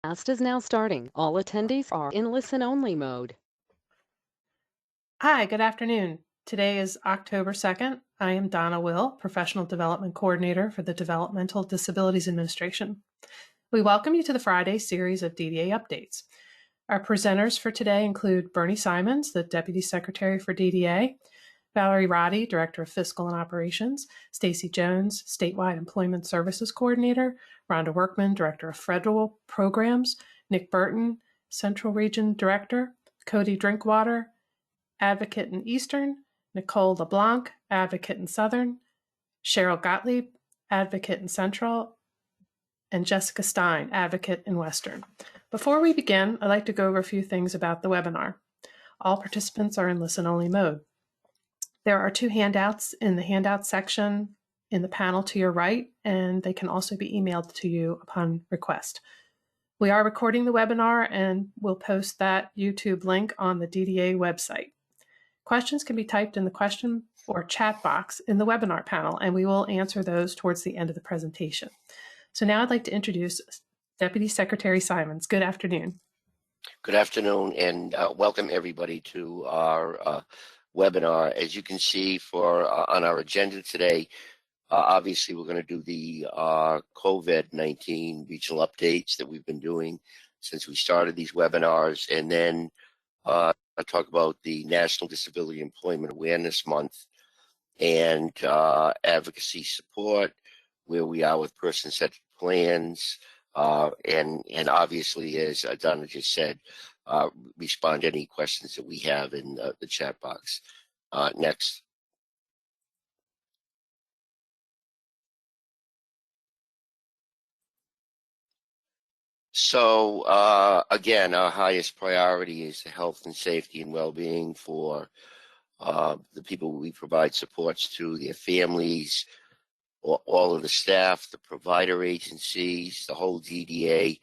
WEBCAST is now starting. All attendees are in listen-only mode. Hi, good afternoon. Today is October 2nd. I am Donna Will, Professional Development Coordinator for the Developmental Disabilities Administration. We welcome you to the Friday series of DDA updates. Our presenters for today include Bernie Simons, the Deputy Secretary for DDA, Valerie Roddy, Director of Fiscal and Operations, Stacy Jones, Statewide Employment Services Coordinator, Rhonda Workman, Director of Federal Programs, Nick Burton, Central Region Director, Cody Drinkwater, Advocate in Eastern, Nicole LeBlanc, Advocate in Southern, Cheryl Gotlieb, Advocate in Central, and Jessica Stine, Advocate in Western. Before we begin, I'd like to go over a few things about the webinar. All participants are in listen-only mode. There are two handouts in the handout section in the panel to your right, and they can also be emailed to you upon request. We are recording the webinar and we'll post that YouTube link on the DDA website. Questions can be typed in the question or chat box in the webinar panel, and we will answer those towards the end of the presentation. So now I'd like to introduce Deputy Secretary Simons. Good afternoon. Good afternoon, and welcome everybody to our webinar. As you can see on our agenda today, obviously we're going to do the COVID-19 regional updates that we've been doing since we started these webinars, and then I talk about the National Disability Employment Awareness Month and advocacy support, where we are with person-centered plans, and obviously, as Donna just said, respond to any questions that we have in the chat box. Next. So again, our highest priority is the health and safety and well-being for the people we provide supports to, their families, all of the staff, the provider agencies, the whole DDA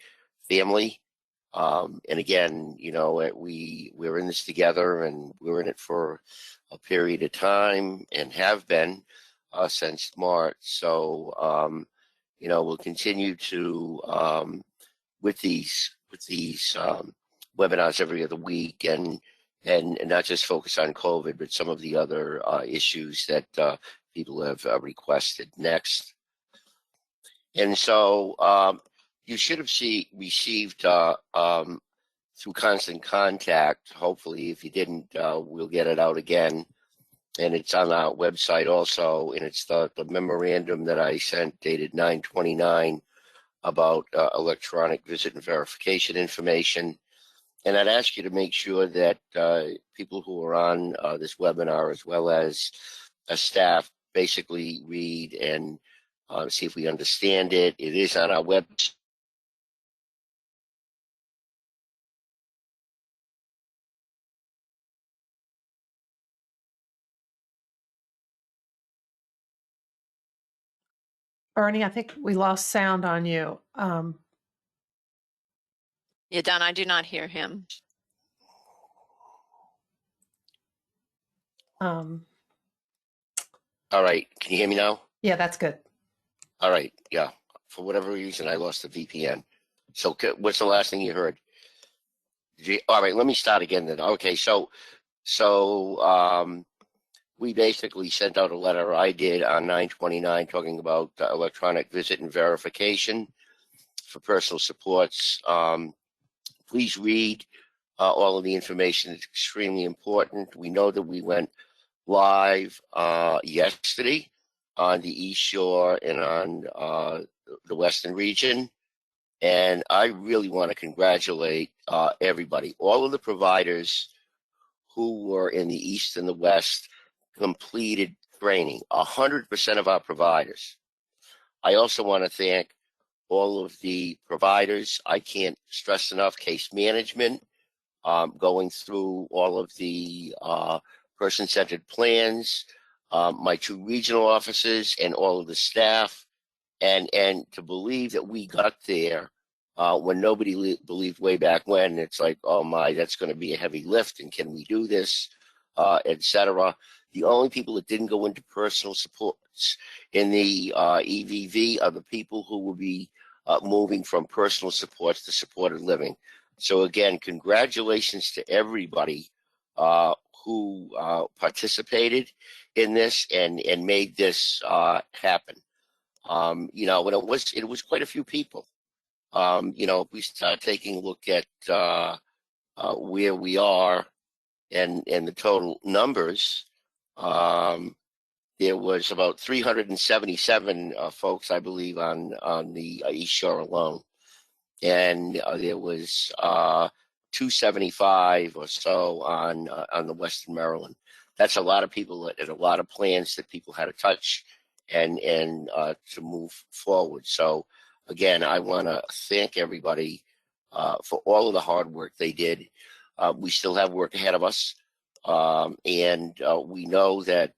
family. And again, you know, we're in this together, and we're in it for a period of time and have been since March. So, you know, we'll continue to with these webinars every other week, and not just focus on COVID, but some of the other issues that people have requested. Next. And so you should have received through constant contact, hopefully. If you didn't, we'll get it out again. And it's on our website also, and it's the memorandum that I sent dated 9/29 about electronic visit and verification information. And I'd ask you to make sure that people who are on this webinar, as well as staff, basically read and see if we understand it. It is on our website. Bernie, I think we lost sound on you. Yeah, Don, I do not hear him. All right, can you hear me now? Yeah, that's good. All right, yeah. For whatever reason, I lost the VPN. So what's the last thing you heard? All right, let me start again then. Okay, so we basically sent out a letter, I did, on 9/29, talking about electronic visit and verification for personal supports. Please read all of the information. It's extremely important. We know that we went live yesterday on the East Shore and on the Western region. And I really want to congratulate everybody. All of the providers who were in the East and the West completed training, 100% of our providers. I also want to thank all of the providers. I can't stress enough case management, going through all of the person-centered plans, my two regional offices, and all of the staff, and to believe that we got there when nobody believed way back when. It's like, oh my, that's going to be a heavy lift, and can we do this, etc. The only people that didn't go into personal supports in the EVV are the people who will be moving from personal supports to supported living. So again, congratulations to everybody who participated in this and made this happen. You know, when it was quite a few people. You know, if we start taking a look at where we are and the total numbers, there was about 377 folks, I believe, on the East Shore alone, and there was 275 or so on the Western Maryland. That's a lot of people and a lot of plans that people had to touch and to move forward. So again, I want to thank everybody for all of the hard work they did. We still have work ahead of us, and we know that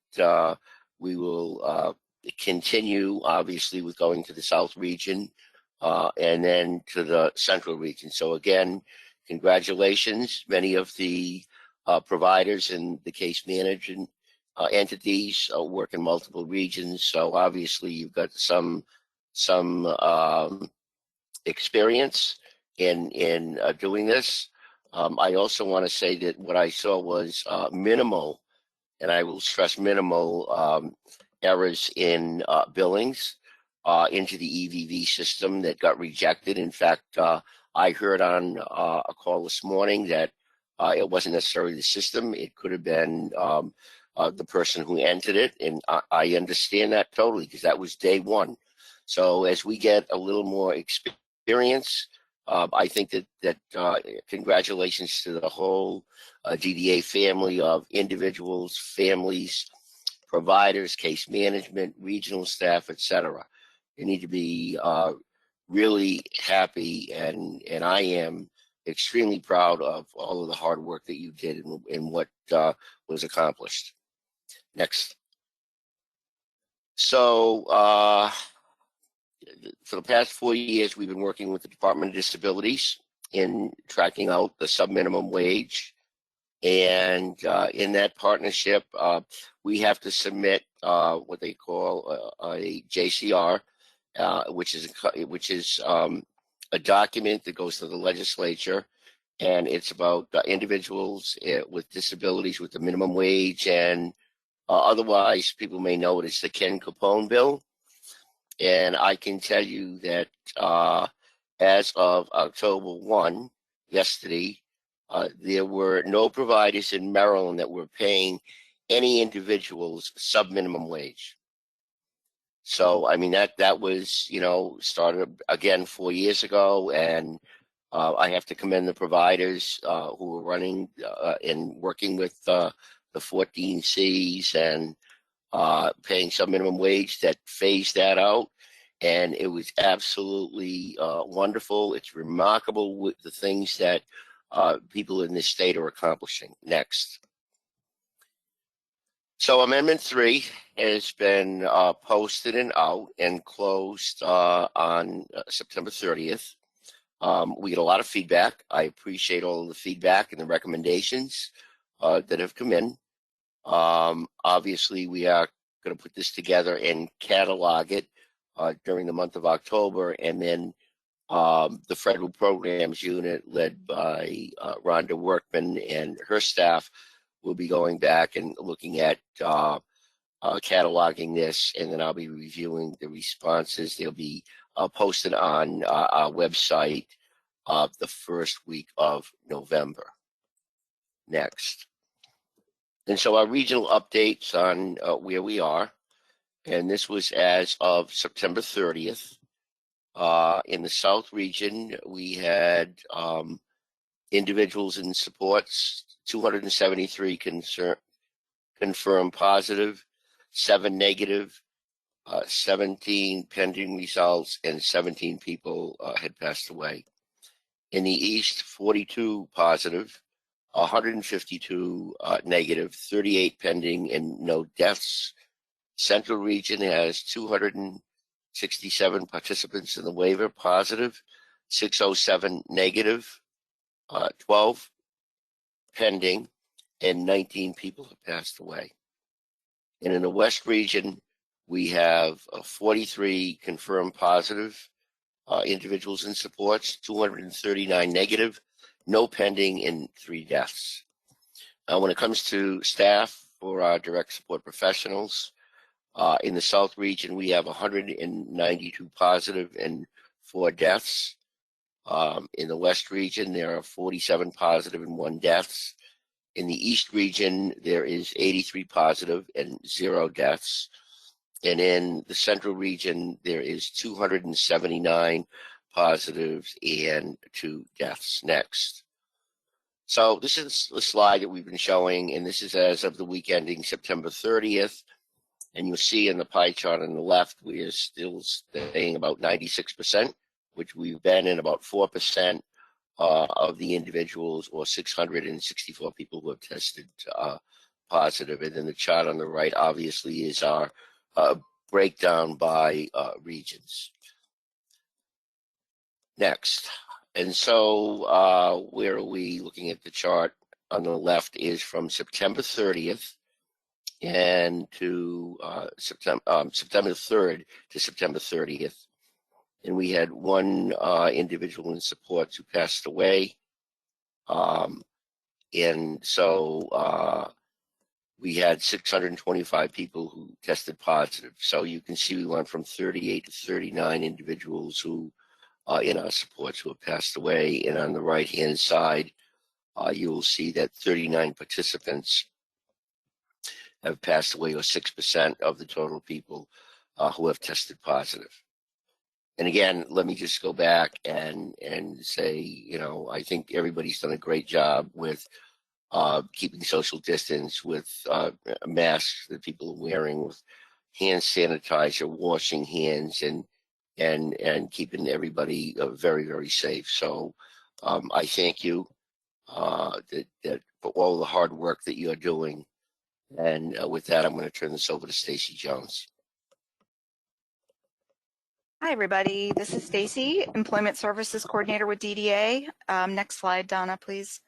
we will continue, obviously, with going to the South region and then to the Central region. So again, congratulations. Many of the providers and the case management entities work in multiple regions. So obviously you've got some experience in doing this. I also want to say that what I saw was minimal, and I will stress minimal, errors in billings into the EVV system that got rejected. In fact, I heard on a call this morning that it wasn't necessarily the system. It could have been the person who entered it, and I understand that totally because that was day one. So as we get a little more experience, I think that congratulations to the whole DDA family of individuals, families, providers, case management, regional staff, etc. You need to be really happy, and I am extremely proud of all of the hard work that you did and what was accomplished. Next. So for the past 4 years, we've been working with the Department of Disabilities in tracking out the sub-minimum wage. And in that partnership, we have to submit what they call a JCR, which is a document that goes to the legislature, and it's about individuals with disabilities with the minimum wage, and otherwise people may know it as the Ken Capone bill. And I can tell you that as of October 1, yesterday, there were no providers in Maryland that were paying any individuals sub-minimum wage. So, I mean, that was, you know, started again 4 years ago, and I have to commend the providers who were running and working with the 14 Cs and paying some minimum wage that phased that out. And it was absolutely wonderful. It's remarkable with the things that people in this state are accomplishing. Next. So Amendment 3 has been posted and out and closed on September 30th. We get a lot of feedback. I appreciate all of the feedback and the recommendations that have come in. Obviously, we are going to put this together and catalog it during the month of October, and then the Federal Programs Unit, led by Rhonda Workman and her staff, will be going back and looking at cataloging this, and then I'll be reviewing the responses. They'll be posted on our website the first week of November. Next. And so our regional updates on where we are, and this was as of September 30th. In the South region, we had individuals in supports, 273 confirmed positive, 7 negative, 17 pending results, and 17 people had passed away. In the East, 42 positive, 152 negative, 38 pending, and no deaths. Central region has 267 participants in the waiver positive, 607 negative, 12 pending, and 19 people have passed away. And in the West region, we have 43 confirmed positive, individuals and supports, 239 negative, no pending, and 3 deaths. When it comes to staff for our direct support professionals, in the South region, we have 192 positive and 4 deaths. In the West region, there are 47 positive and 1 deaths. In the East region, there is 83 positive and 0 deaths. And in the Central region, there is 279 positives and 2 deaths. Next. So this is the slide that we've been showing, and this is as of the week ending September 30th. And you'll see in the pie chart on the left, we are still staying about 96%, which we've been in about 4% of the individuals, or 664 people who have tested positive. And then the chart on the right obviously is our breakdown by regions. Next. And so where are we looking at? The chart on the left is from September 30th and to September 3rd to September 30th. And we had 1 individual in support who passed away. And so we had 625 people who tested positive. So you can see we went from 38 to 39 individuals who in our supports who have passed away. And on the right-hand side, you will see that 39 participants have passed away, or 6% of the total people who have tested positive. And again, let me just go back and say, you know, I think everybody's done a great job with keeping social distance, with masks that people are wearing, with hand sanitizer, washing hands, and keeping everybody very, very safe. So I thank you that for all the hard work that you're doing. And with that, I'm going to turn this over to Stacy Jones. Hi, everybody. This is Stacy, Employment Services Coordinator with DDA. Next slide, Donna, please.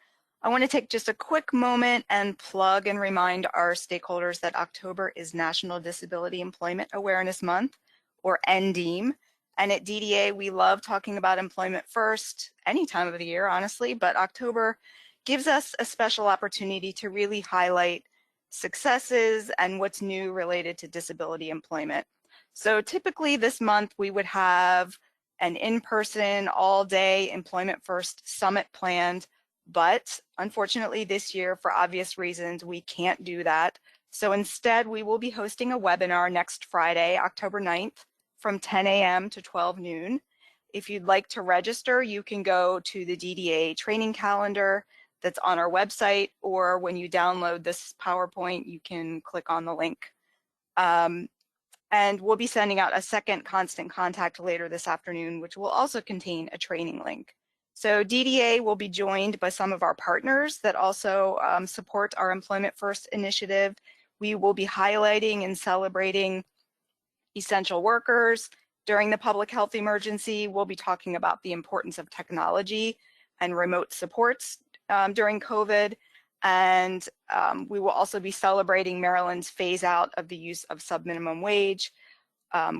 I want to take just a quick moment and plug and remind our stakeholders that October is National Disability Employment Awareness Month, or NDEAM. And at DDA, we love talking about employment first, any time of the year, honestly, but October gives us a special opportunity to really highlight successes and what's new related to disability employment. So typically this month we would have an in-person all-day Employment First Summit planned, but unfortunately this year, for obvious reasons, we can't do that. So instead we will be hosting a webinar next Friday, October 9th, from 10 a.m. to 12 noon. If you'd like to register, you can go to the DDA training calendar that's on our website, or when you download this PowerPoint, you can click on the link. And we'll be sending out a second constant contact later this afternoon, which will also contain a training link. So DDA will be joined by some of our partners that also support our Employment First initiative. We will be highlighting and celebrating essential workers. During the public health emergency, we'll be talking about the importance of technology and remote supports during COVID. And we will also be celebrating Maryland's phase out of the use of subminimum wage,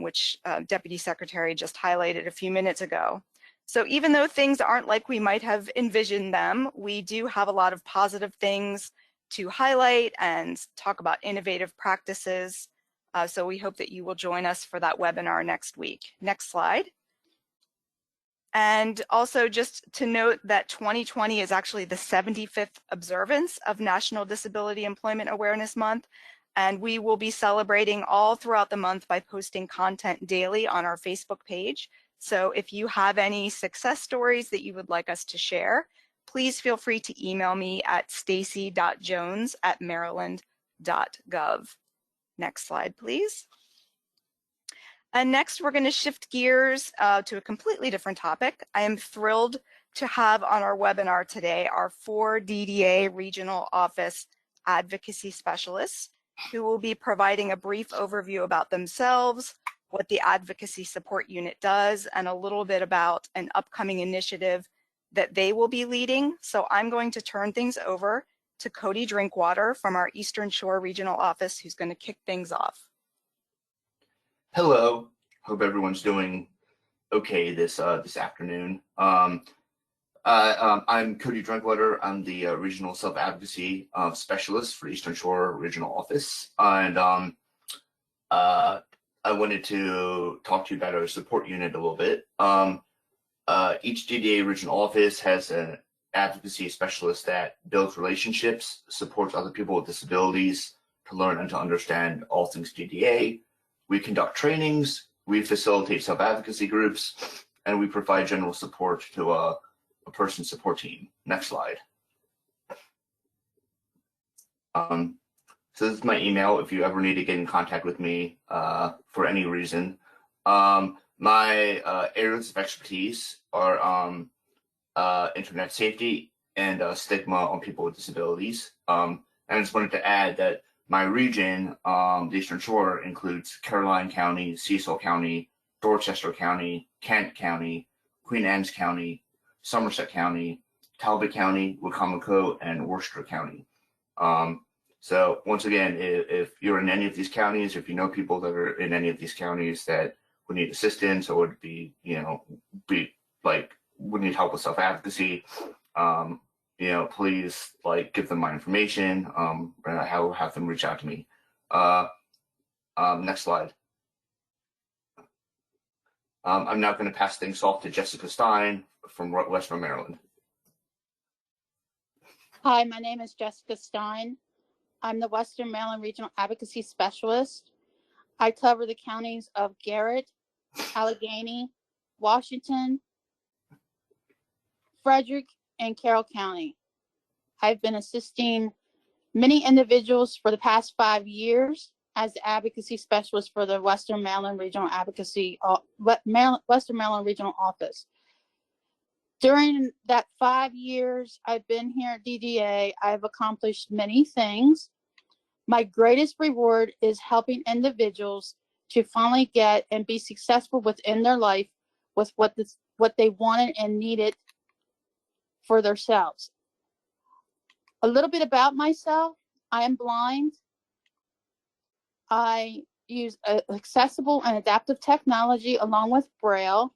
which Deputy Secretary just highlighted a few minutes ago. So even though things aren't like we might have envisioned them, we do have a lot of positive things to highlight and talk about innovative practices. So we hope that you will join us for that webinar next week. Next slide. And also just to note that 2020 is actually the 75th observance of National Disability Employment Awareness Month. And we will be celebrating all throughout the month by posting content daily on our Facebook page. So if you have any success stories that you would like us to share, please feel free to email me at stacy.jones@maryland.gov. Next slide, please. And next, we're going to shift gears to a completely different topic. I am thrilled to have on our webinar today our 4 DDA regional office advocacy specialists who will be providing a brief overview about themselves, what the Advocacy Support Unit does, and a little bit about an upcoming initiative that they will be leading. So I'm going to turn things over to Cody Drinkwater from our Eastern Shore Regional Office, who's going to kick things off. Hello, hope everyone's doing okay this afternoon. I'm Cody Drinkwater. I'm the regional self-advocacy specialist for Eastern Shore Regional Office, and I wanted to talk to you about our support unit a little bit. Each DDA regional office has an advocacy specialist that builds relationships, supports other people with disabilities to learn and to understand all things DDA. We conduct trainings, we facilitate self-advocacy groups, and we provide general support to a person support team. Next slide. So this is my email if you ever need to get in contact with me for any reason. My areas of expertise are internet safety and stigma on people with disabilities. And I just wanted to add that my region, the Eastern Shore, includes Caroline County, Cecil County, Dorchester County, Kent County, Queen Anne's County, Somerset County, Talbot County, Wicomico, and Worcester County. So once again, if you're in any of these counties, if you know people that are in any of these counties that would need assistance or would be, would need help with self-advocacy, please give them my information. Have them reach out to me. Next slide. I'm now going to pass things off to Jessica Stine from Western Maryland. Hi, my name is Jessica Stine. I'm the Western Maryland Regional Advocacy Specialist. I cover the counties of Garrett, Allegheny, Washington, Frederick, and Carroll County. I've been assisting many individuals for the past 5 years as the advocacy specialist for the Western Maryland Regional Western Maryland Regional Office. During that 5 years I've been here at DDA, I've accomplished many things. My greatest reward is helping individuals to finally get and be successful within their life with what they wanted and needed for themselves. A little bit about myself. I am blind. I use accessible and adaptive technology along with Braille.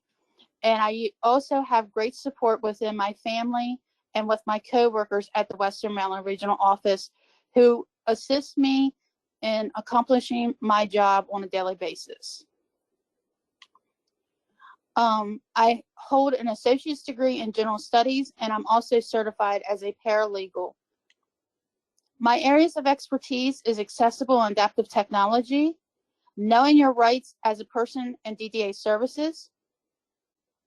And I also have great support within my family and with my coworkers at the Western Maryland Regional Office who assist me in accomplishing my job on a daily basis. I hold an associate's degree in general studies, and I'm also certified as a paralegal. My areas of expertise is accessible and adaptive technology, knowing your rights as a person in DDA services,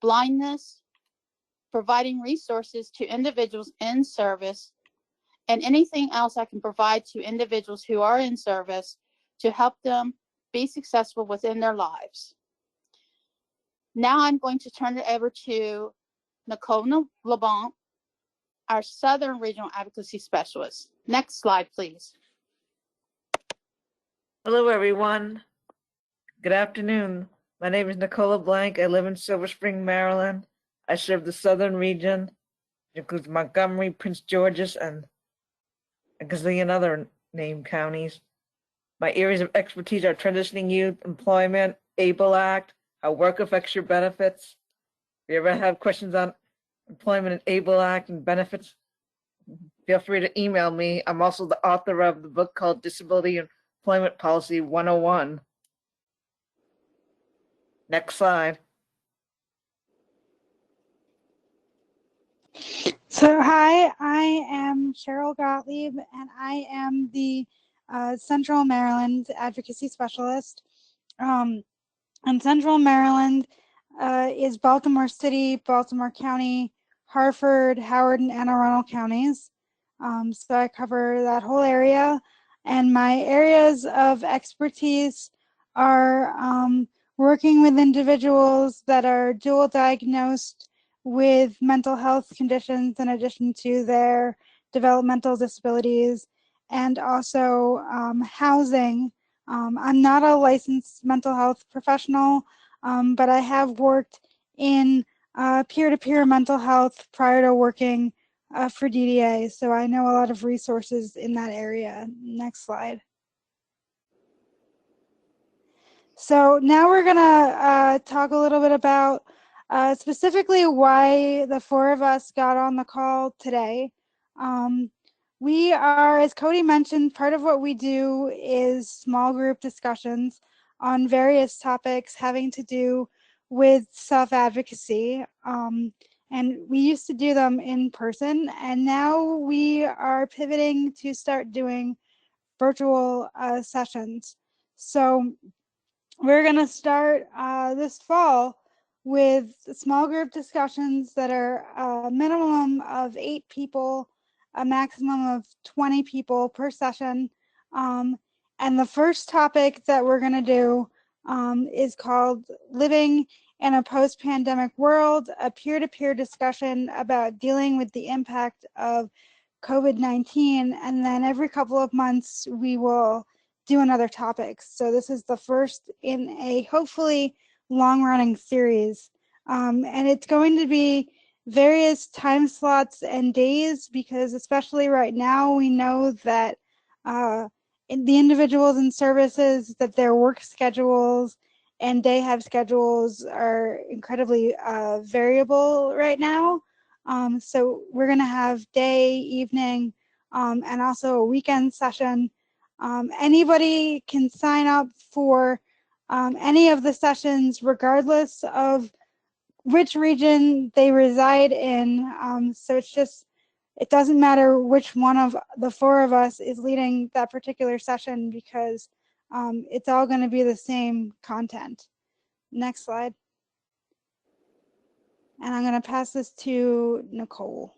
blindness, providing resources to individuals in service, and anything else I can provide to individuals who are in service to help them be successful within their lives. Now I'm going to turn it over to Nicole LeBlanc, our Southern Regional Advocacy Specialist. Next slide, please. Hello, everyone. Good afternoon. My name is Nicole LeBlanc. I live in Silver Spring, Maryland. I serve the Southern region, which includes Montgomery, Prince George's, and a gazillion other named counties. My areas of expertise are transitioning youth, employment, ABLE Act, how work affects your benefits. If you ever have questions on employment and ABLE Act and benefits, feel free to email me. I'm also the author of the book called Disability Employment Policy 101. Next slide. So hi, I am Cheryl Gotlieb, and I am the Central Maryland Advocacy Specialist. And Central Maryland is Baltimore City, Baltimore County, Harford, Howard, and Anne Arundel counties. So I cover that whole area, and my areas of expertise are working with individuals that are dual diagnosed with mental health conditions in addition to their developmental disabilities, and also housing. I'm not a licensed mental health professional, but I have worked in peer-to-peer mental health prior to working for DDA, so I know a lot of resources in that area. Next slide. So now we're gonna talk a little bit about specifically why the four of us got on the call today. We are, as Cody mentioned, part of what we do is small group discussions on various topics having to do with self-advocacy. And we used to do them in person, and now we are pivoting to start doing virtual sessions. So we're going to start this fall with small group discussions that are a minimum of 8 people, a maximum of 20 people per session. And the first topic that we're going to do is called Living in a Post-Pandemic World, a peer-to-peer discussion about dealing with the impact of COVID-19. And then every couple of months, we will do another topic. So this is the first in a hopefully long-running series. And it's going to be various time slots and days, because especially right now, we know that the individuals and services, that their work schedules and day have schedules are incredibly variable right now. So we're going to have day, evening, and also a weekend session. Anybody can sign up for any of the sessions regardless of which region they reside in. So it doesn't matter which one of the four of us is leading that particular session, because it's all going to be the same content. Next slide. And I'm going to pass this to Nicole.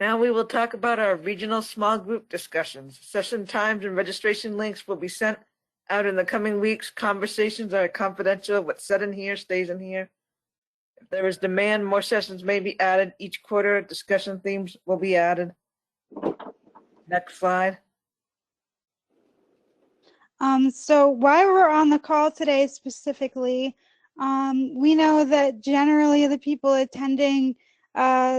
Now we will talk about our regional small group discussions. Session times and registration links will be sent out in the coming weeks. Conversations are confidential. What's said in here stays in here. If there is demand, more sessions may be added each quarter. Discussion themes will be added. Next slide. So while we're on the call today specifically, we know that generally the people attending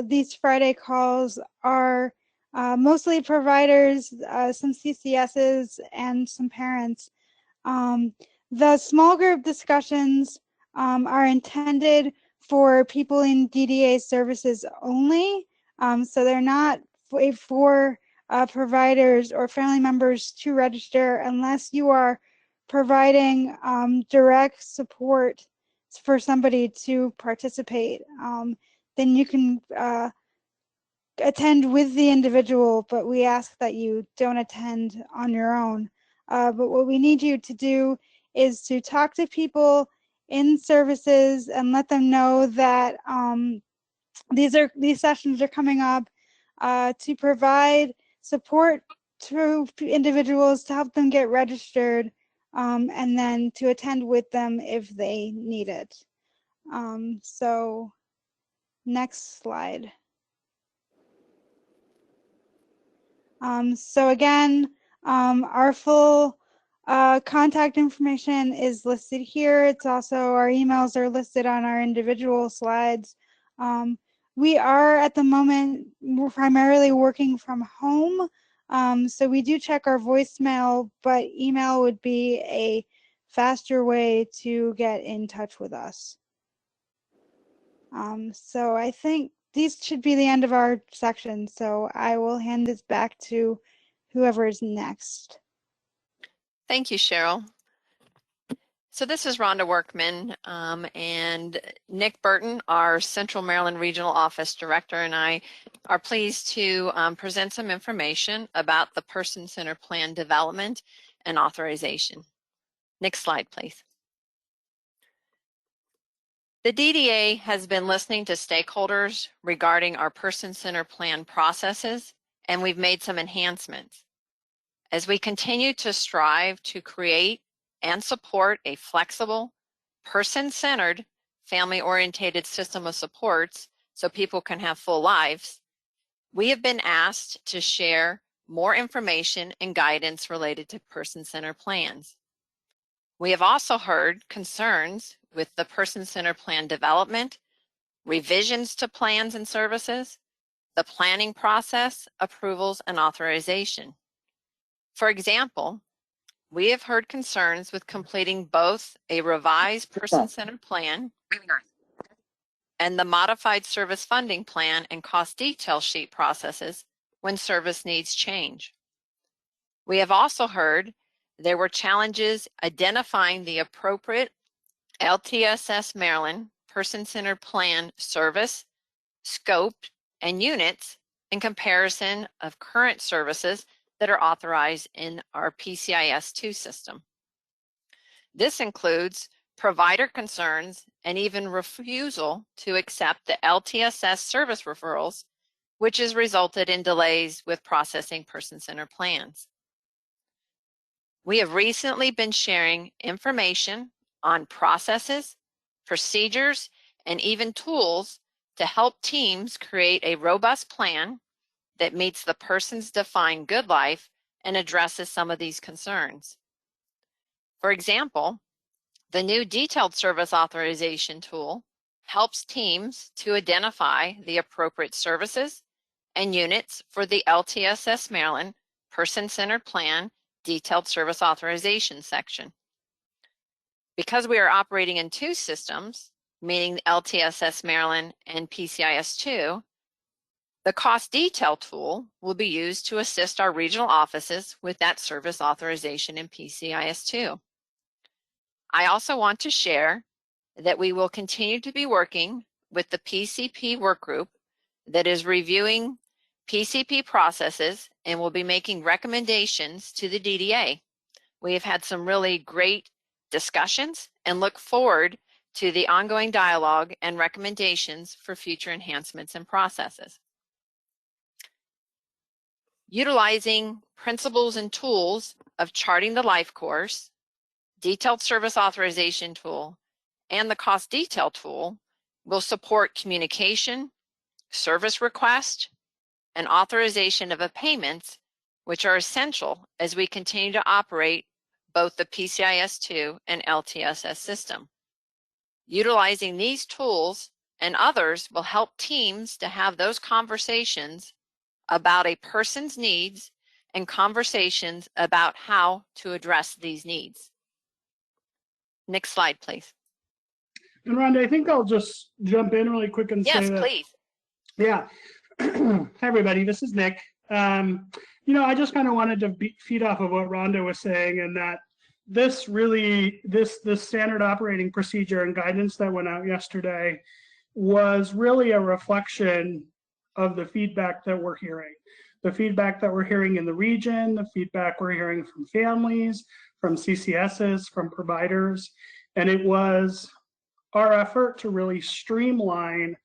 these Friday calls are mostly providers, some CCSs, and some parents. The small group discussions are intended for people in DDA services only. So they're not for providers or family members to register unless you are providing direct support for somebody to participate. Then you can attend with the individual, but we ask that you don't attend on your own. But what we need you to do is to talk to people in services and let them know that these sessions are coming up to provide support to individuals to help them get registered, and then to attend with them if they need it. So next slide. So again, our full contact information is listed here. It's also, our emails are listed on our individual slides. We are at the moment primarily working from home. So we do check our voicemail, but email would be a faster way to get in touch with us. So I think these should be the end of our section. So I will hand this back to whoever is next. Thank you, Cheryl. So this is Rhonda Workman, and Nick Burton, our Central Maryland Regional Office Director, and I are pleased to present some information about the Person-Centered Plan Development and Authorization. Next slide, please. The DDA has been listening to stakeholders regarding our Person-Centered Plan processes, and we've made some enhancements. As we continue to strive to create and support a flexible, person-centered, family-oriented system of supports so people can have full lives, we have been asked to share more information and guidance related to person-centered plans. We have also heard concerns with the person-centered plan development, revisions to plans and services, the planning process, approvals, and authorization. For example, we have heard concerns with completing both a revised person-centered plan and the modified service funding plan and cost detail sheet processes when service needs change. We have also heard there were challenges identifying the appropriate LTSS Maryland person-centered plan service, scope, and units in comparison of current services that are authorized in our PCIS2 system. This includes provider concerns and even refusal to accept the LTSS service referrals, which has resulted in delays with processing person-centered plans. We have recently been sharing information on processes, procedures, and even tools to help teams create a robust plan that meets the person's defined good life and addresses some of these concerns. For example, the new detailed service authorization tool helps teams to identify the appropriate services and units for the LTSS Maryland person-centered plan detailed service authorization section. Because we are operating in two systems, meaning LTSS Maryland and PCIS2, the cost detail tool will be used to assist our regional offices with that service authorization in PCIS2. I also want to share that we will continue to be working with the PCP work group that is reviewing PCP processes and will be making recommendations to the DDA. We have had some really great discussions and look forward to the ongoing dialogue and recommendations for future enhancements and processes. Utilizing principles and tools of charting the life course, detailed service authorization tool, and the cost detail tool will support communication, service request, and authorization of payments, which are essential as we continue to operate both the PCIS2 and LTSS system. Utilizing these tools and others will help teams to have those conversations about a person's needs and conversations about how to address these needs. Next slide, please. And Rhonda, I think I'll just jump in really quick and say that. Yes, please. Yeah. Hi, everybody. This is Nick. You know, I just kind of wanted to feed off of what Rhonda was saying, and that this standard operating procedure and guidance that went out yesterday was really a reflection of the feedback that we're hearing. The feedback that we're hearing in the region, the feedback we're hearing from families, from CCSs, from providers, and it was our effort to really streamline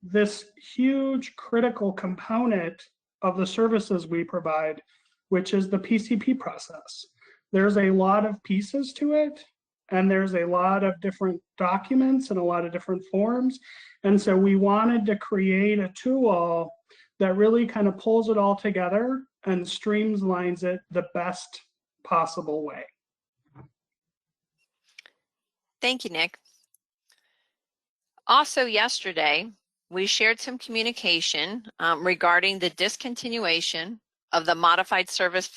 this huge critical component of the services we provide, which is the PCP process. There's a lot of pieces to it, and there's a lot of different documents and a lot of different forms. And so we wanted to create a tool that really kind of pulls it all together and streamlines it the best possible way. Thank you, Nick. Also yesterday, we shared some communication regarding the discontinuation of the modified service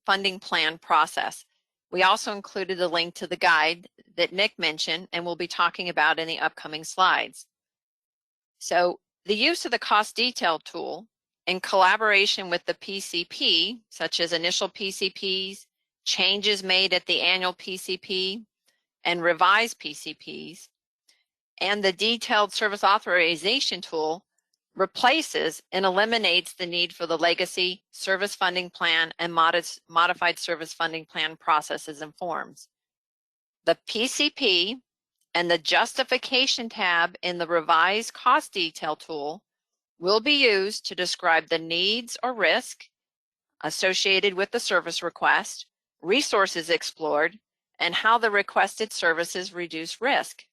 funding plan process. We also included a link to the guide that Nick mentioned and we'll be talking about in the upcoming slides. So the use of the cost detail tool in collaboration with the PCP, such as initial PCPs, changes made at the annual PCP, and revised PCPs, and the detailed service authorization tool replaces and eliminates the need for the legacy service funding plan and modified service funding plan processes and forms. The PCP and the justification tab in the revised cost detail tool will be used to describe the needs or risk associated with the service request, resources explored, and how the requested services reduce risk.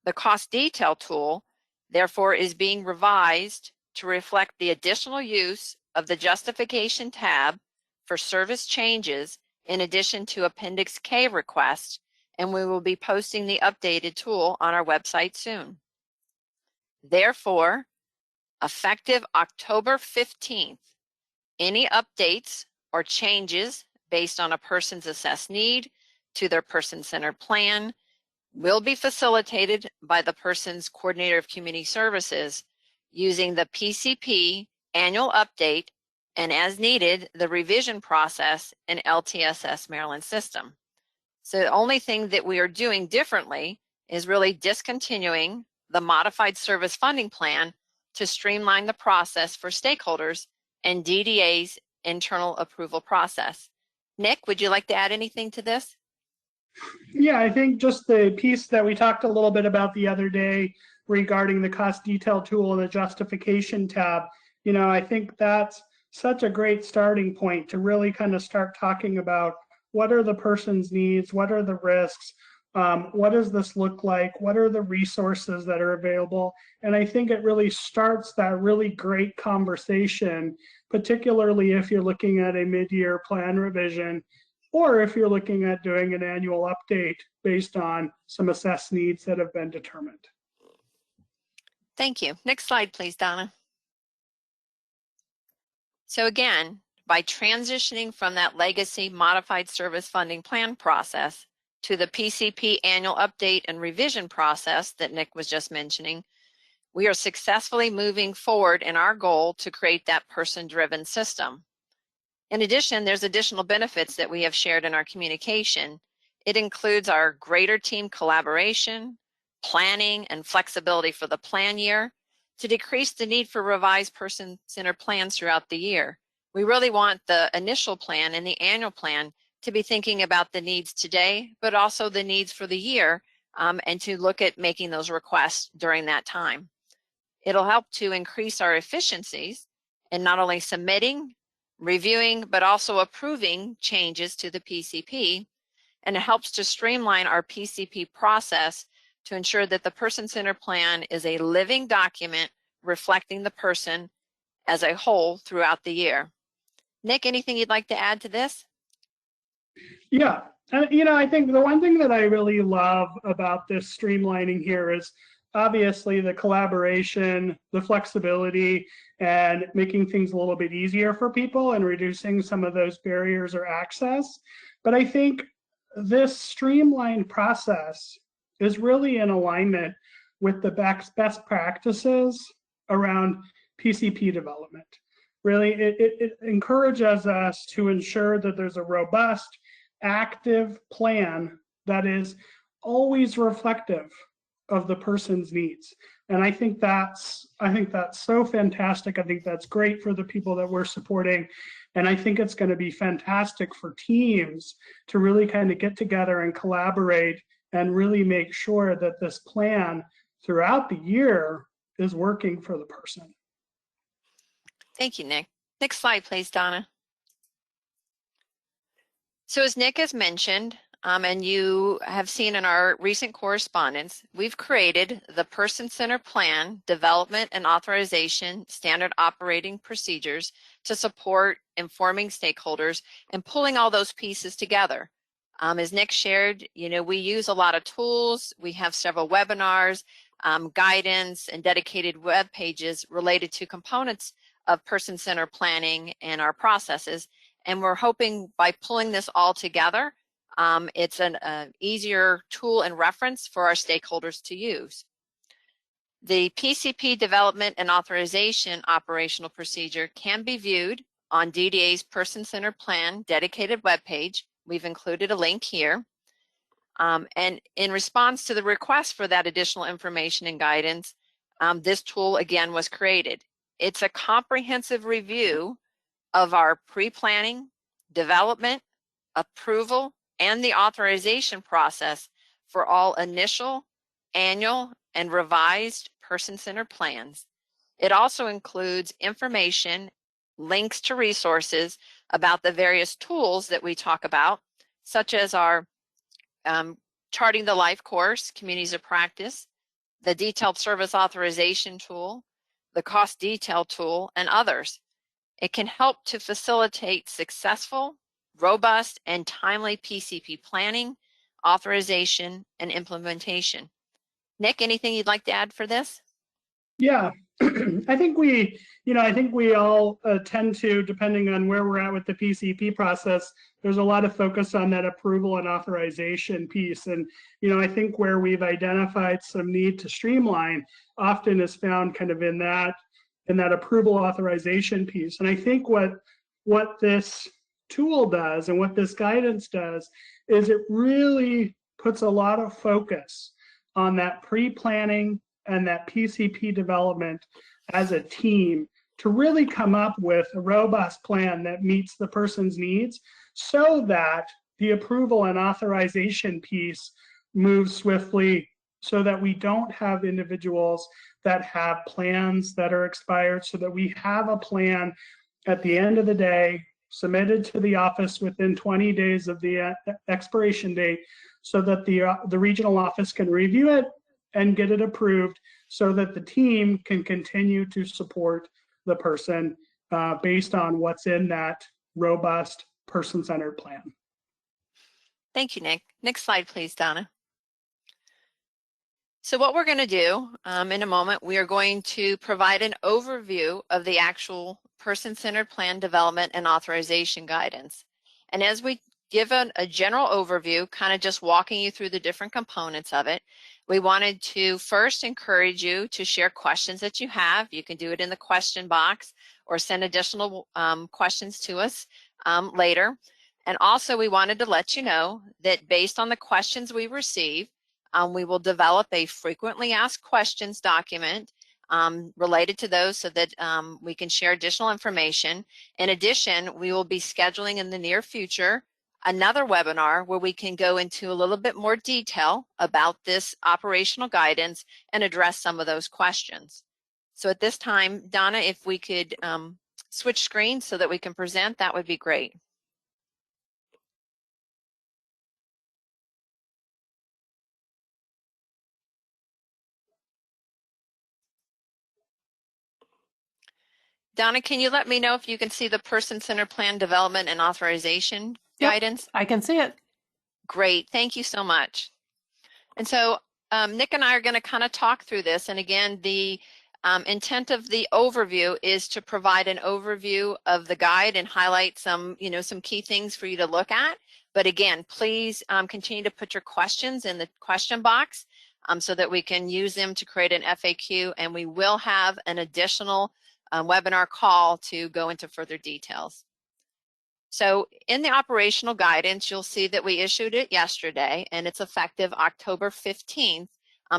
The cost detail tool, therefore, is being revised to reflect the additional use of the justification tab for service changes in addition to Appendix K requests, and we will be posting the updated tool on our website soon. Therefore, effective October 15th, any updates or changes based on a person's assessed need to their person-centered plan will be facilitated by the person's coordinator of community services using the PCP annual update and, as needed, the revision process in LTSS Maryland system. So the only thing that we are doing differently is really discontinuing the modified service funding plan to streamline the process for stakeholders and DDA's internal approval process. Nick, would you like to add anything to this? Yeah, I think just the piece that we talked a little bit about the other day regarding the cost detail tool and the justification tab, you know, I think that's such a great starting point to really kind of start talking about what are the person's needs, what are the risks, what does this look like, what are the resources that are available. And I think it really starts that really great conversation, particularly if you're looking at a mid-year plan revision, or if you're looking at doing an annual update based on some assessed needs that have been determined. Thank you. Next slide, please, Donna. So again, by transitioning from that legacy modified service funding plan process to the PCP annual update and revision process that Nick was just mentioning, we are successfully moving forward in our goal to create that person-driven system. In addition, there's additional benefits that we have shared in our communication. It includes our greater team collaboration, planning, and flexibility for the plan year to decrease the need for revised person-centered plans throughout the year. We really want the initial plan and the annual plan to be thinking about the needs today, but also the needs for the year, and to look at making those requests during that time. It'll help to increase our efficiencies in not only submitting, reviewing, but also approving changes to the PCP, and it helps to streamline our PCP process to ensure that the person-centered plan is a living document reflecting the person as a whole throughout the year. Nick, anything you'd like to add to this? Yeah, you know, I think the one thing that I really love about this streamlining here is obviously the collaboration, the flexibility, and making things a little bit easier for people and reducing some of those barriers or access. But I think this streamlined process is really in alignment with the best practices around PCP development. Really, it encourages us to ensure that there's a robust, active plan that is always reflective of the person's needs. And I think that's so fantastic. I think that's great for the people that we're supporting. And I think it's going to be fantastic for teams to really kind of get together and collaborate and really make sure that this plan throughout the year is working for the person. Thank you, Nick. Next slide, please, Donna. So as Nick has mentioned, and you have seen in our recent correspondence, we've created the Person-Centered Plan Development and Authorization Standard Operating Procedures to support informing stakeholders and pulling all those pieces together. As Nick shared, you know, we use a lot of tools. We have several webinars, guidance, and dedicated web pages related to components of person-centered planning and our processes. And we're hoping by pulling this all together, it's an easier tool and reference for our stakeholders to use. The PCP Development and Authorization Operational Procedure can be viewed on DDA's Person-Centered Plan dedicated webpage. We've included a link here. And in response to the request for that additional information and guidance, this tool again was created. It's a comprehensive review of our pre-planning, development, approval, and the authorization process for all initial, annual, and revised person-centered plans. It also includes information, links to resources about the various tools that we talk about, such as our Charting the Life course, Communities of Practice, the Detailed Service Authorization tool, the Cost Detail tool, and others. It can help to facilitate successful, robust, and timely PCP planning, authorization, and implementation. Nick, anything you'd like to add for this? Yeah, I think we all tend to, depending on where we're at with the PCP process, there's a lot of focus on that approval and authorization piece. And, I think where we've identified some need to streamline often is found kind of in that approval authorization piece. And I think what this tool does and what this guidance does is it really puts a lot of focus on that pre-planning and that PCP development as a team to really come up with a robust plan that meets the person's needs so that the approval and authorization piece moves swiftly, so that we don't have individuals that have plans that are expired, so that we have a plan at the end of the day submitted to the office within 20 days of the expiration date, so that the regional office can review it and get it approved, so that the team can continue to support the person based on what's in that robust person-centered plan. Thank you, Nick. Next slide, please, Donna. So what we're going to do in a moment, we are going to provide an overview of the actual person-centered plan development and authorization guidance. And as we give a general overview, kind of just walking you through the different components of it, we wanted to first encourage you to share questions that you have. You can do it in the question box or send additional questions to us later. And also we wanted to let you know that based on the questions we receive, we will develop a frequently asked questions document related to those so that we can share additional information. In addition, we will be scheduling in the near future another webinar where we can go into a little bit more detail about this operational guidance and address some of those questions. So at this time, Donna, if we could switch screens so that we can present, that would be great. Donna, can you let me know if you can see the person-centered plan development and authorization guidance? I can see it. Great, thank you so much. And so Nick and I are going to kind of talk through this. And again, the intent of the overview is to provide an overview of the guide and highlight some, some key things for you to look at. But again, please continue to put your questions in the question box so that we can use them to create an FAQ, and we will have an additional webinar call to go into further details. So in the operational guidance, you'll see that we issued it yesterday, and it's effective October 15th,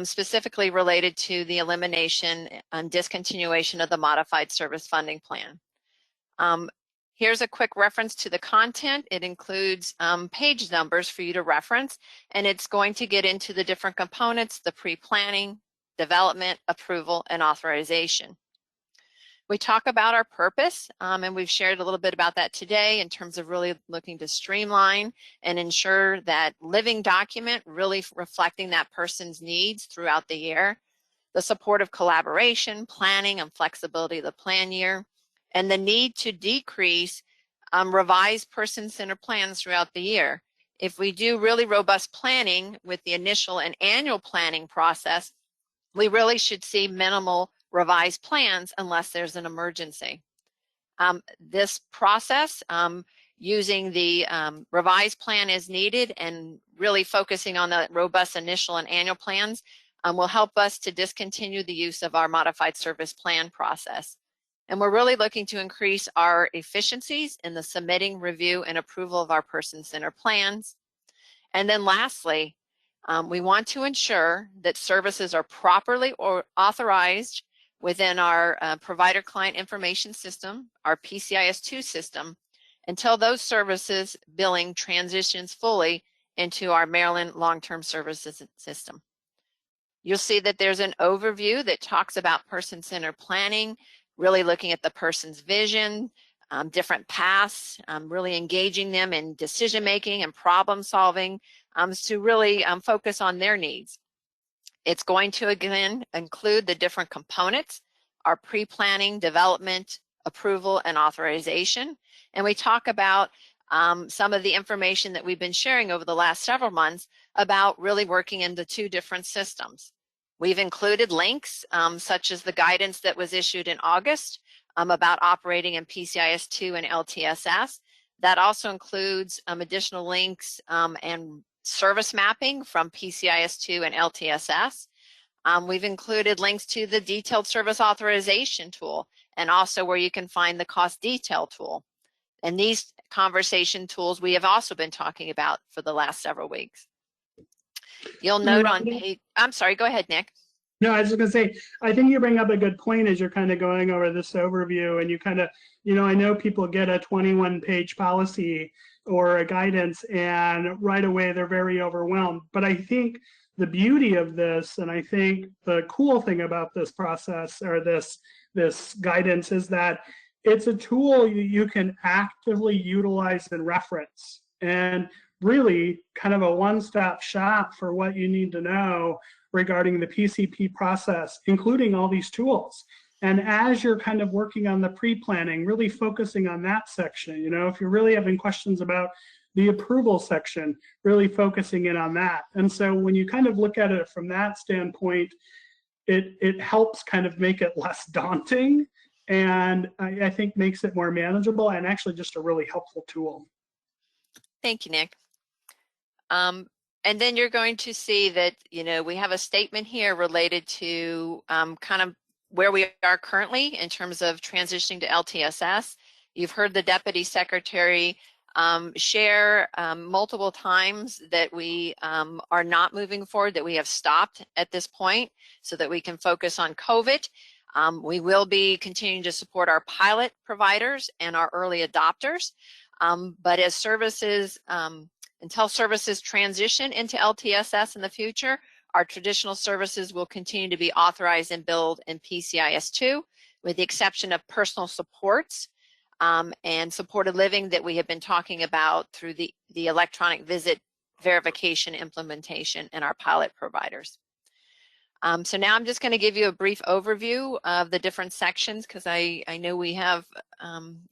specifically related to the elimination and discontinuation of the modified service funding plan. Here's a quick reference to the content. It includes page numbers for you to reference, and it's going to get into the different components: the pre-planning, development, approval, and authorization. We talk about our purpose, and we've shared a little bit about that today in terms of really looking to streamline and ensure that living document really reflecting that person's needs throughout the year, the support of collaboration, planning, and flexibility of the plan year, and the need to decrease revised person-centered plans throughout the year. If we do really robust planning with the initial and annual planning process, we really should see minimal revised plans unless there's an emergency. This process, using the revised plan as needed and really focusing on the robust initial and annual plans, will help us to discontinue the use of our modified service plan process. And we're really looking to increase our efficiencies in the submitting, review, and approval of our person-centered plans. And then lastly, we want to ensure that services are properly authorized within our provider client information system, our PCIS2 system, until those services billing transitions fully into our Maryland long-term services system. You'll see that there's an overview that talks about person-centered planning, really looking at the person's vision, different paths, really engaging them in decision-making and problem-solving to really focus on their needs. It's going to, again, include the different components, our pre-planning, development, approval, and authorization. And we talk about some of the information that we've been sharing over the last several months about really working in the two different systems. We've included links such as the guidance that was issued in August about operating in PCIS2 and LTSS. That also includes additional links and service mapping from PCIS2 and LTSS. We've included links to the detailed service authorization tool and also where you can find the cost detail tool. And these conversation tools we have also been talking about for the last several weeks. You'll note on page, I'm sorry, go ahead, Nick. No, I was just going to say, I think you bring up a good point as you're kind of going over this overview, and you kind of, you know, I know people get a 21-page policy or a guidance and right away they're very overwhelmed. But I think the beauty of this, and I think the cool thing about this process or this guidance is that it's a tool you can actively utilize and reference, and really kind of a one-stop shop for what you need to know regarding the PCP process, including all these tools. And as you're kind of working on the pre-planning, really focusing on that section, you know, if you're really having questions about the approval section, really focusing in on that. And so when you kind of look at it from that standpoint, it helps kind of make it less daunting, and I think makes it more manageable and actually just a really helpful tool. Thank you, Nick. And then you're going to see that, you know, we have a statement here related to kind of where we are currently in terms of transitioning to LTSS. You've heard the Deputy Secretary share multiple times that we are not moving forward, that we have stopped at this point so that we can focus on COVID. We will be continuing to support our pilot providers and our early adopters. But as services, until services transition into LTSS in the future, our traditional services will continue to be authorized and billed in PCIS2, with the exception of personal supports and supported living that we have been talking about through the electronic visit verification implementation in our pilot providers. So now I'm just going to give you a brief overview of the different sections, because I know we have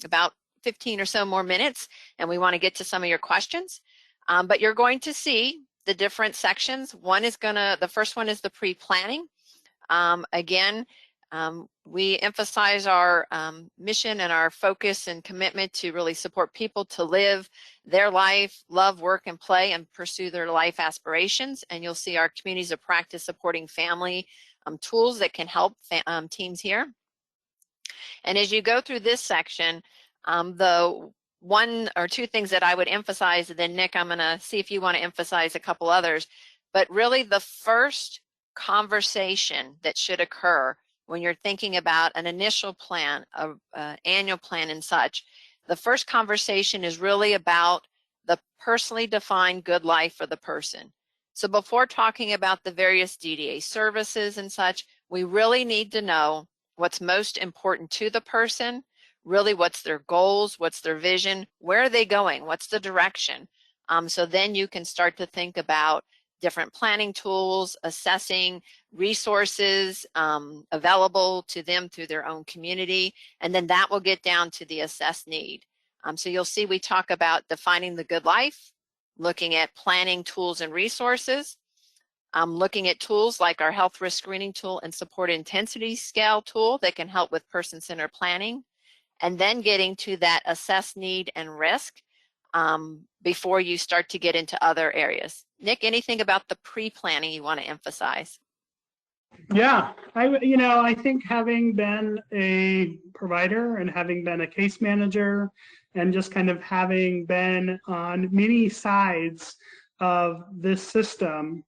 about 15 or so more minutes and we want to get to some of your questions. But you're going to see the different sections. The first one is the pre-planning. Again, we emphasize our mission and our focus and commitment to really support people to live their life, love, work, and play, and pursue their life aspirations. And you'll see our communities of practice supporting family tools that can help teams here. And as you go through this section, the one or two things that I would emphasize, and then Nick, I'm going to see if you want to emphasize a couple others, but really the first conversation that should occur when you're thinking about an initial plan, an annual plan and such, the first conversation is really about the personally defined good life for the person. So before talking about the various DDA services and such, we really need to know what's most important to the person, really what's their goals, what's their vision, where are they going, what's the direction. So then you can start to think about different planning tools, assessing resources available to them through their own community, and then that will get down to the assessed need. So you'll see we talk about defining the good life, looking at planning tools and resources, looking at tools like our health risk screening tool and support intensity scale tool that can help with person-centered planning, and then getting to that assessed need and risk before you start to get into other areas. Nick, anything about the pre-planning you want to emphasize? Yeah, I think having been a provider and having been a case manager and just kind of having been on many sides of this system,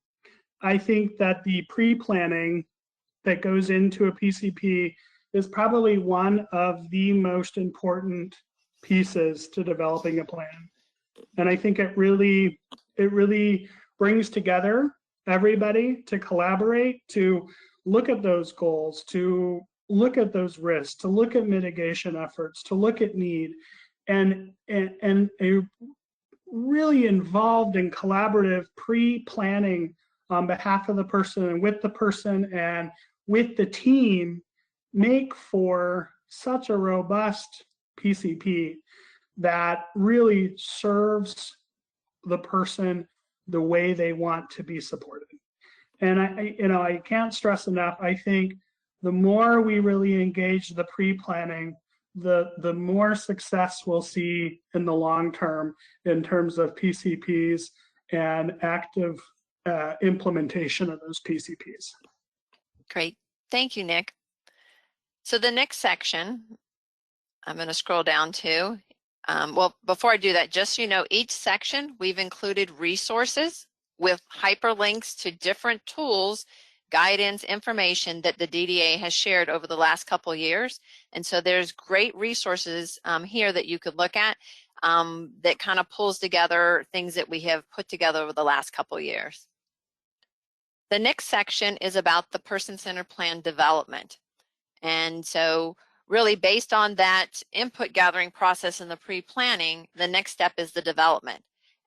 I think that the pre-planning that goes into a PCP is probably one of the most important pieces to developing a plan. And I think it really brings together everybody to collaborate, to look at those goals, to look at those risks, to look at mitigation efforts, to look at need, and a really involved and collaborative pre-planning on behalf of the person and with the person and with the team make for such a robust PCP that really serves the person the way they want to be supported. And I can't stress enough, I think the more we really engage the pre-planning, the more success we'll see in the long term in terms of PCPs and active implementation of those PCPs. Great. Thank you, Nick. So the next section, I'm going to scroll down to, well, before I do that, just so you know, each section we've included resources with hyperlinks to different tools, guidance, information that the DDA has shared over the last couple of years. And so there's great resources here that you could look at that kind of pulls together things that we have put together over the last couple of years. The next section is about the person-centered plan development. And so really based on that input gathering process in the pre-planning, the next step is the development.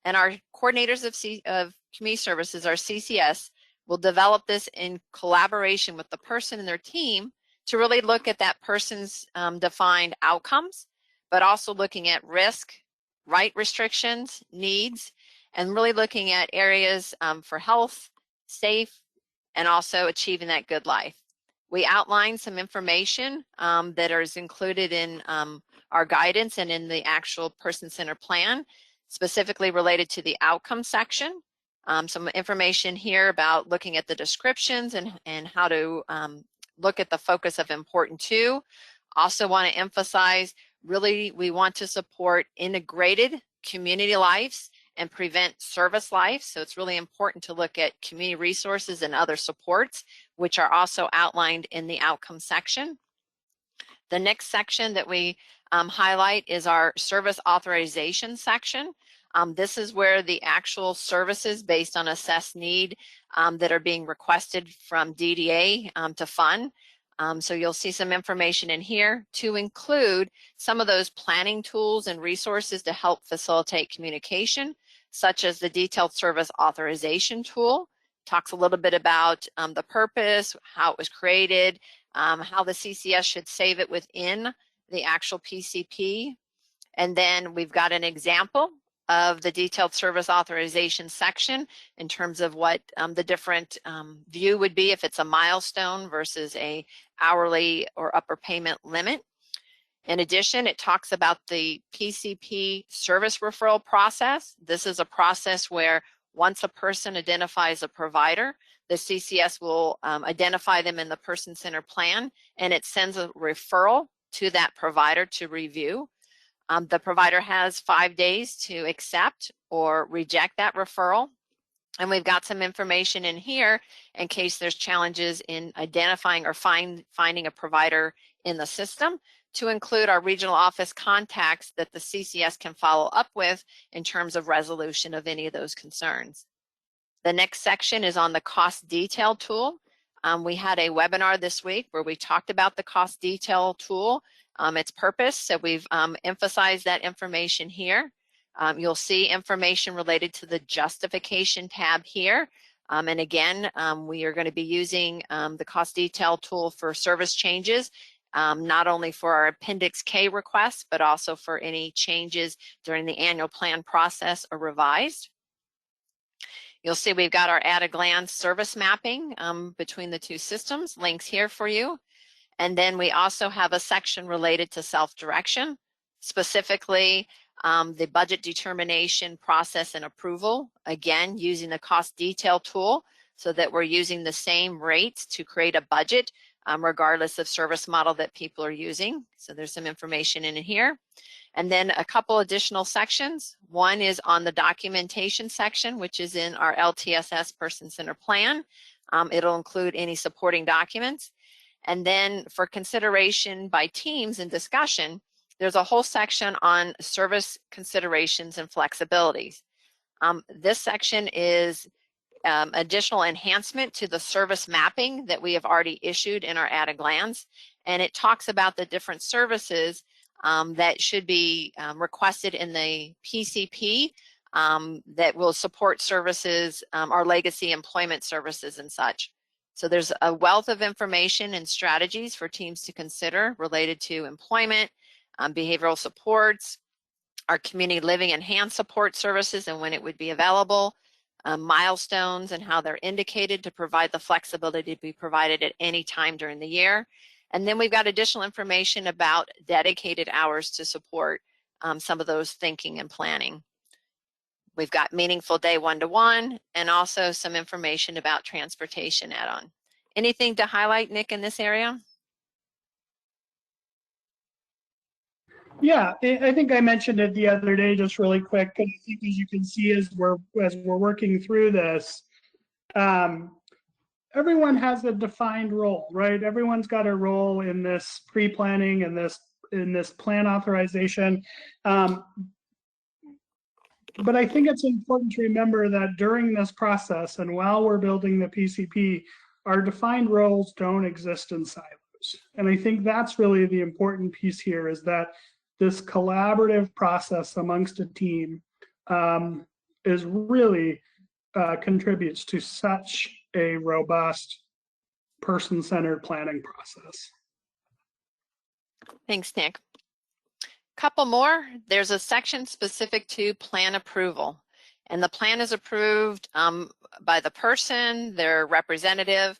And our coordinators of community services, our CCS, will develop this in collaboration with the person and their team to really look at that person's defined outcomes, but also looking at risk, right restrictions, needs, and really looking at areas for health, safe, and also achieving that good life. We outline some information that is included in our guidance and in the actual person-centered plan, specifically related to the outcome section. Some information here about looking at the descriptions and how to look at the focus of important to. Also want to emphasize, really, we want to support integrated community lives and prevent service life. So it's really important to look at community resources and other supports, which are also outlined in the outcome section. The next section that we highlight is our service authorization section. This is where the actual services based on assessed need that are being requested from DDA to fund. So you'll see some information in here to include some of those planning tools and resources to help facilitate communication, such as the detailed service authorization tool. Talks a little bit about the purpose, how it was created, how the CCS should save it within the actual PCP. And then we've got an example of the detailed service authorization section in terms of what the different view would be if it's a milestone versus a hourly or upper payment limit. In addition, it talks about the PCP service referral process. This is a process where once a person identifies a provider, the CCS will identify them in the person-centered plan, and it sends a referral to that provider to review. The provider has 5 days to accept or reject that referral. And we've got some information in here in case there's challenges in identifying or finding a provider in the system, to include our regional office contacts that the CCS can follow up with in terms of resolution of any of those concerns. The next section is on the cost detail tool. We had a webinar this week where we talked about the cost detail tool, its purpose. So we've emphasized that information here. You'll see information related to the justification tab here. And again, we are going to be using the cost detail tool for service changes, not only for our Appendix K requests, but also for any changes during the annual plan process or revised. You'll see we've got our at-a-glance service mapping between the two systems, links here for you. And then we also have a section related to self-direction, specifically the budget determination process and approval, again, using the cost detail tool so that we're using the same rates to create a budget regardless of service model that people are using. So there's some information in here. And then a couple additional sections. One is on the documentation section, which is in our LTSS person-centered plan. It'll include any supporting documents. And then for consideration by teams and discussion, there's a whole section on service considerations and flexibilities. This section is additional enhancement to the service mapping that we have already issued in our at-a-glance, and it talks about the different services that should be requested in the PCP that will support services, our legacy employment services and such. So there's a wealth of information and strategies for teams to consider related to employment, behavioral supports, our community living enhanced support services and when it would be available, milestones and how they're indicated to provide the flexibility to be provided at any time during the year. And then we've got additional information about dedicated hours to support some of those thinking and planning. We've got meaningful day one-to-one and also some information about transportation add-on. Anything to highlight, Nick, in this area? Yeah, I think I mentioned it the other day, just really quick. And I think as you can see, as we're working through this, everyone has a defined role, right? Everyone's got a role in this pre-planning and in this plan authorization. But I think it's important to remember that during this process and while we're building the PCP, our defined roles don't exist in silos. And I think that's really the important piece here, is that this collaborative process amongst a team is really contributes to such a robust person-centered planning process. Thanks, Nick. Couple more. There's a section specific to plan approval, and the plan is approved by the person, their representative.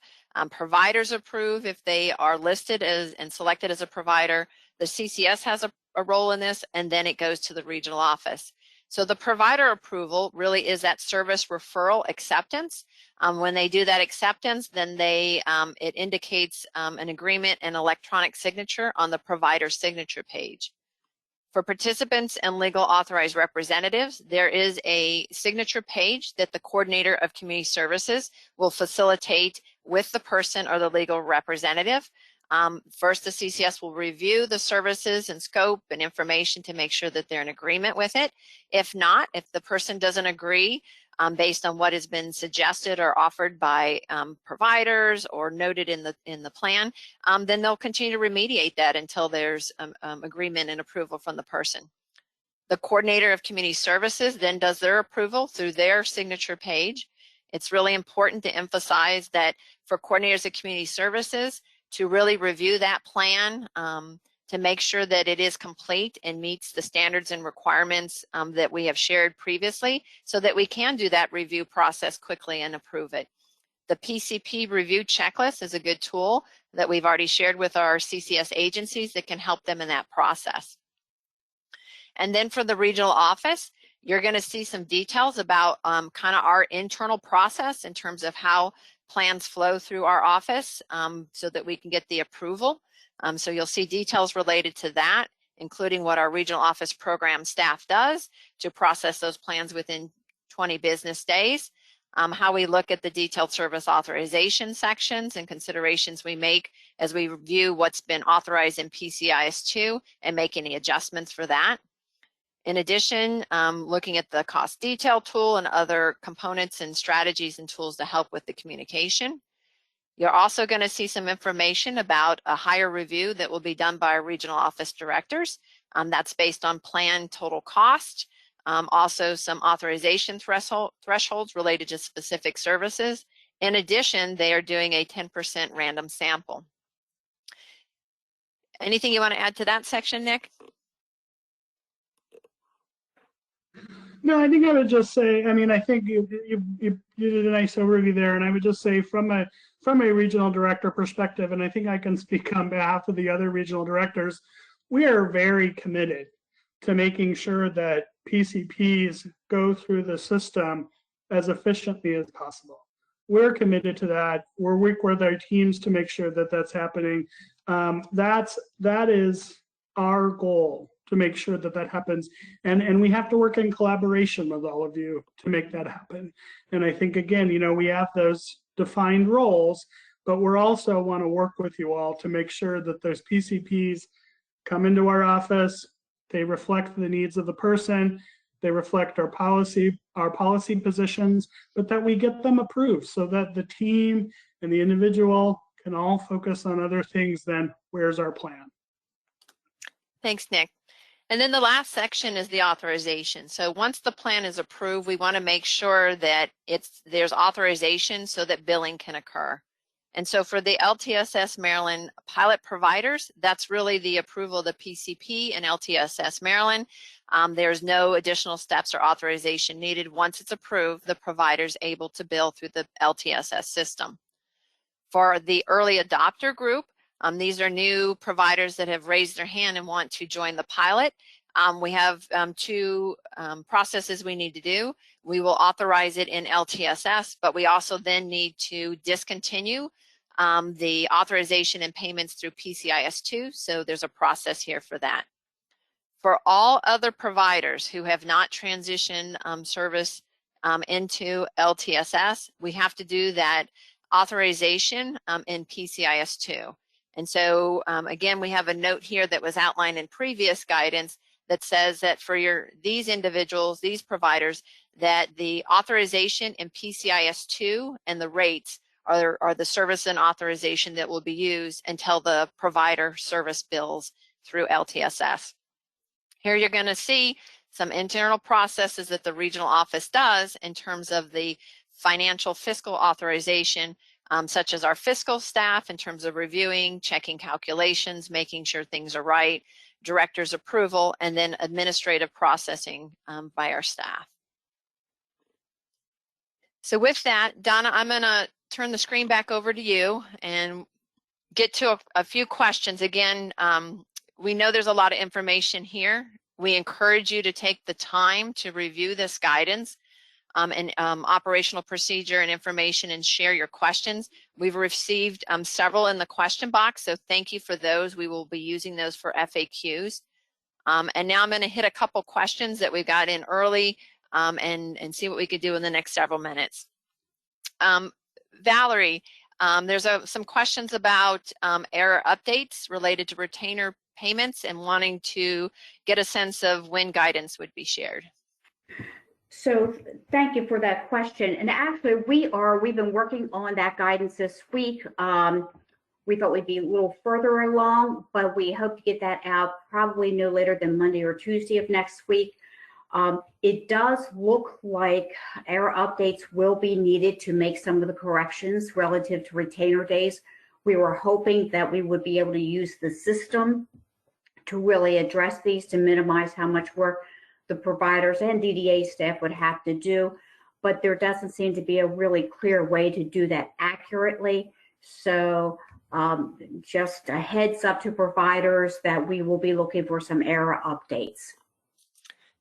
Providers approve if they are listed as and selected as a provider. The CCS has a role in this, and then it goes to the regional office. So the provider approval really is that service referral acceptance. When they do that acceptance, then it indicates an agreement and electronic signature on the provider signature page. For participants and legal authorized representatives, there is a signature page that the coordinator of community services will facilitate with the person or the legal representative. First, the CCS will review the services and scope and information to make sure that they're in agreement with it. If not, if the person doesn't agree based on what has been suggested or offered by providers or noted in the plan, then they'll continue to remediate that until there's agreement and approval from the person. The coordinator of community services then does their approval through their signature page. It's really important to emphasize that for coordinators of community services to really review that plan to make sure that it is complete and meets the standards and requirements that we have shared previously, so that we can do that review process quickly and approve it. The PCP review checklist is a good tool that we've already shared with our CCS agencies that can help them in that process. And then for the regional office, you're going to see some details about kind of our internal process in terms of how plans flow through our office so that we can get the approval. So you'll see details related to that, including what our regional office program staff does to process those plans within 20 business days, how we look at the detailed service authorization sections and considerations we make as we review what's been authorized in PCIS2 and make any adjustments for that. In addition, looking at the cost detail tool and other components and strategies and tools to help with the communication. You're also going to see some information about a higher review that will be done by our regional office directors. That's based on plan total cost. Also some authorization thresholds related to specific services. In addition, they are doing a 10% random sample. Anything you want to add to that section, Nick? No, I think I would just say, I mean, I think you did a nice overview there, and I would just say from a regional director perspective, and I think I can speak on behalf of the other regional directors, we are very committed to making sure that PCPs go through the system as efficiently as possible. We're committed to that. We're working with our teams to make sure that that's happening. That is our goal, to make sure that that happens. And we have to work in collaboration with all of you to make that happen. And I think, again, you know, we have those defined roles, but we're also want to work with you all to make sure that those PCPs come into our office, they reflect the needs of the person, they reflect our policy positions, but that we get them approved so that the team and the individual can all focus on other things than where's our plan. Thanks, Nick. And then the last section is the authorization. So once the plan is approved, we want to make sure that there's authorization so that billing can occur. And so for the LTSS Maryland pilot providers, that's really the approval of the PCP and LTSS Maryland. There's no additional steps or authorization needed. Once it's approved, the provider's able to bill through the LTSS system. For the early adopter group, these are new providers that have raised their hand and want to join the pilot. We have two processes we need to do. We will authorize it in LTSS, but we also then need to discontinue the authorization and payments through PCIS2, so there's a process here for that. For all other providers who have not transitioned service into LTSS, we have to do that authorization in PCIS2. And so again, we have a note here that was outlined in previous guidance that says that for these individuals, these providers, that the authorization in PCIS2 and the rates are the service and authorization that will be used until the provider service bills through LTSS. Here you're going to see some internal processes that the regional office does in terms of the financial fiscal authorization, such as our fiscal staff in terms of reviewing, checking calculations, making sure things are right, director's approval, and then administrative processing by our staff. So with that, Donna, I'm going to turn the screen back over to you and get to a few questions. Again, we know there's a lot of information here. We encourage you to take the time to review this guidance and operational procedure and information and share your questions. We've received several in the question box, so thank you for those. We will be using those for FAQs. And now I'm going to hit a couple questions that we got in early and see what we could do in the next several minutes. Valerie, there's some questions about error updates related to retainer payments and wanting to get a sense of when guidance would be shared. So thank you for that question. And actually we've been working on that guidance this week. We thought we'd be a little further along, but we hope to get that out probably no later than Monday or Tuesday of next week. It does look like error updates will be needed to make some of the corrections relative to retainer days. We were hoping that we would be able to use the system to really address these, to minimize how much work the providers and DDA staff would have to do, but there doesn't seem to be a really clear way to do that accurately. So just a heads up to providers that we will be looking for some error updates.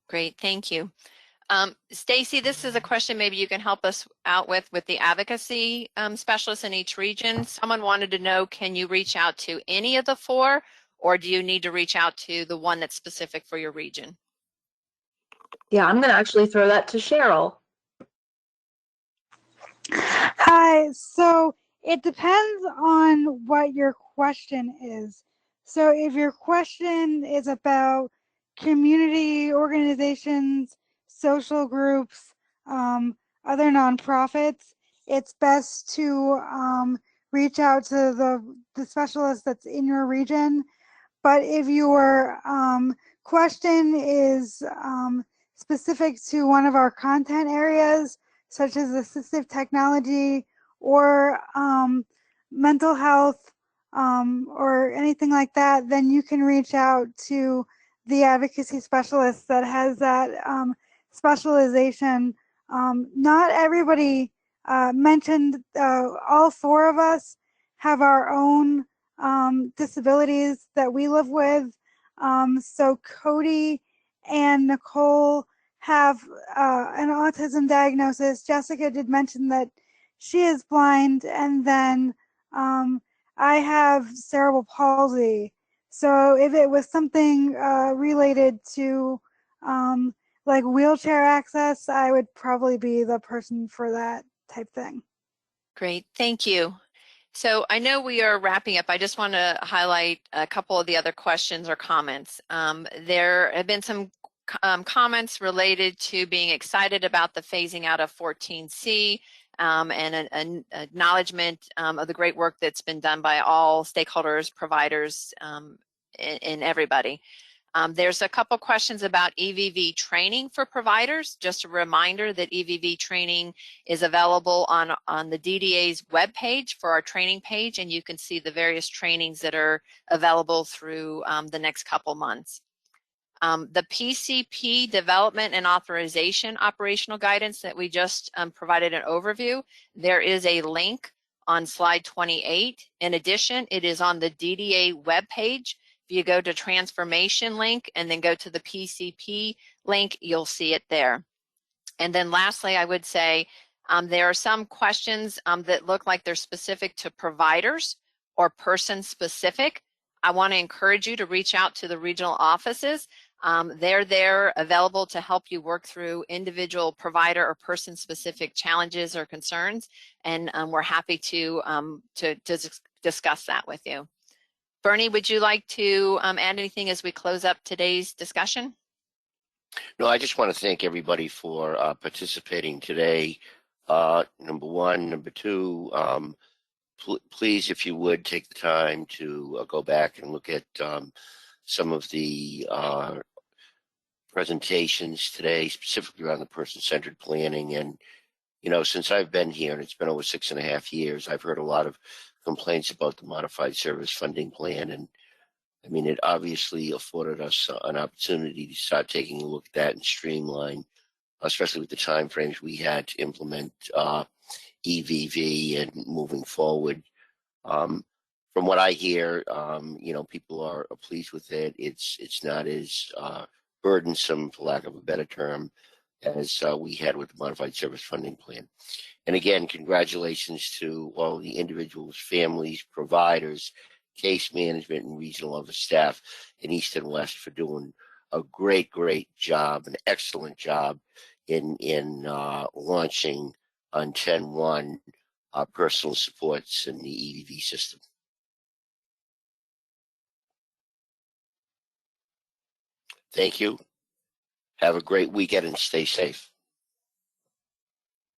Great, thank you. Stacy, this is a question maybe you can help us out with the advocacy specialists in each region. Someone wanted to know, can you reach out to any of the four, or do you need to reach out to the one that's specific for your region? Yeah, I'm going to actually throw that to Cheryl. Hi, so it depends on what your question is. So if your question is about community organizations, social groups, other nonprofits, it's best to reach out to the specialist that's in your region. But if your question is specific to one of our content areas, such as assistive technology or mental health or anything like that, then you can reach out to the advocacy specialist that has that specialization. Not everybody mentioned, all four of us have our own disabilities that we live with. So Cody and Nicole have an autism diagnosis. Jessica did mention that she is blind, and then I have cerebral palsy. So if it was something related to like wheelchair access, I would probably be the person for that type thing. Great, thank you. So I know we are wrapping up. I just want to highlight a couple of the other questions or comments. There have been some comments related to being excited about the phasing out of 14C and an acknowledgement of the great work that's been done by all stakeholders, providers, and everybody. There's a couple questions about EVV training for providers. Just a reminder that EVV training is available on the DDA's webpage for our training page, and you can see the various trainings that are available through the next couple months. The PCP development and authorization operational guidance that we just provided an overview, there is a link on slide 28. In addition, it is on the DDA webpage. If you go to transformation link and then go to the PCP link, you'll see it there. And then lastly, I would say there are some questions that look like they're specific to providers or person specific. I want to encourage you to reach out to the regional offices. They're there available to help you work through individual provider or person specific challenges or concerns. And we're happy to discuss that with you. Bernie, would you like to add anything as we close up today's discussion? No, I just want to thank everybody for participating today. Number one. Number two, please, if you would, take the time to go back and look at some of the presentations today, specifically around the person-centered planning. And, you know, since I've been here, and it's been over 6.5 years, I've heard a lot of complaints about the modified service funding plan. And I mean, it obviously afforded us an opportunity to start taking a look at that and streamline, especially with the timeframes we had to implement EVV and moving forward. From what I hear, you know, people are pleased with it. It's not as burdensome, for lack of a better term, as we had with the modified service funding plan. And again, congratulations to all the individuals, families, providers, case management, and regional office staff in East and West for doing a great job, an excellent job in launching on 10/1 personal supports in the EVV system. Thank you. Have a great weekend and stay safe.